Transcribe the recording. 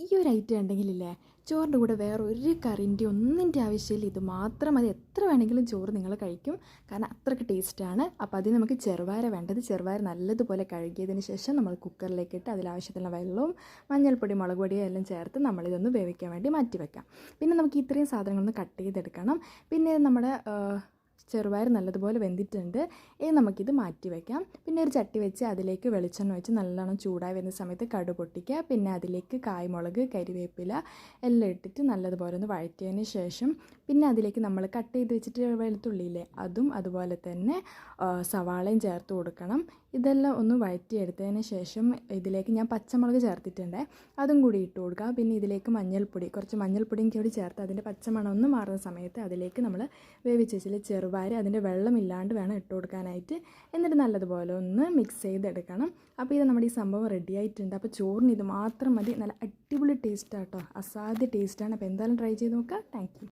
ഈ ഒരു ഐറ്റം ഉണ്ടെങ്കിലില്ലേ ചോറിൻ്റെ കൂടെ വേറെ ഒരു കറിൻ്റെ ഒന്നിൻ്റെ ആവശ്യമില്ല. ഇത് മാത്രം മതി, എത്ര വേണമെങ്കിലും ചോറ് നിങ്ങൾ കഴിക്കും. കാരണം അത്രയ്ക്ക് ടേസ്റ്റാണ്. അപ്പോൾ അതിന് നമുക്ക് ചെറുപയർ വേണ്ടത്. ചെറുപയർ നല്ലതുപോലെ കഴുകിയതിന് ശേഷം നമ്മൾ കുക്കറിലേക്ക് ഇട്ട് അതിലാവശ്യത്തിനുള്ള വെള്ളവും മഞ്ഞൾപ്പൊടി മുളക് പൊടിയും എല്ലാം ചേർത്ത് നമ്മളിതൊന്ന് വേവിക്കാൻ വേണ്ടി മാറ്റി വെക്കാം. പിന്നെ നമുക്ക് ഇത്രയും സാധനങ്ങളൊന്ന് കട്ട് ചെയ്തെടുക്കണം. പിന്നെ നമ്മുടെ ചെറുപയർ നല്ലതുപോലെ വെന്തിട്ടുണ്ട്. ഇനി നമുക്കിത് മാറ്റി വയ്ക്കാം. പിന്നെ ഒരു ചട്ടി വെച്ച് അതിലേക്ക് വെളിച്ചെണ്ണ ഒഴിച്ച് നല്ലോണം ചൂടായി വരുന്ന സമയത്ത് കടുക് പൊട്ടിക്കുക. പിന്നെ അതിലേക്ക് കായ്മുളക്, കരിവേപ്പില എല്ലാം ഇട്ടിട്ട് നല്ലതുപോലെ ഒന്ന് വഴറ്റിയതിന് ശേഷം പിന്നെ അതിലേക്ക് നമ്മൾ കട്ട് ചെയ്ത് വെച്ചിട്ട് വെളുത്തുള്ളിയില്ലേ അതും അതുപോലെ തന്നെ സവാളയും ചേർത്ത് കൊടുക്കണം. ഇതെല്ലാം ഒന്ന് വഴറ്റിയെടുത്തതിന് ശേഷം ഇതിലേക്ക് ഞാൻ പച്ചമുളക് ചേർത്തിട്ടുണ്ട്, അതും കൂടി ഇട്ട് കൊടുക്കുക. പിന്നെ ഇതിലേക്ക് മഞ്ഞൾപ്പൊടി, കുറച്ച് മഞ്ഞൾപ്പൊടിയും കൂടി ചേർത്ത് അതിൻ്റെ പച്ചമണം ഒന്ന് മാറുന്ന സമയത്ത് അതിലേക്ക് നമ്മൾ വേവിച്ച് വെച്ചിൽ ചെറുപയർ അതിൻ്റെ വെള്ളമില്ലാണ്ട് വേണം ഇട്ട് കൊടുക്കാനായിട്ട്. എന്നിട്ട് നല്ലതുപോലെ ഒന്ന് മിക്സ് ചെയ്തെടുക്കണം. അപ്പോൾ ഇത് നമ്മുടെ ഈ സംഭവം റെഡി ആയിട്ടുണ്ട്. അപ്പോൾ ചോറിന് ഇത് മാത്രം മതി. നല്ല അടിപൊളി ടേസ്റ്റാണ് കേട്ടോ, അസാധ്യ ടേസ്റ്റാണ്. അപ്പോൾ എന്തായാലും ട്രൈ ചെയ്ത് നോക്കുക. Thank you.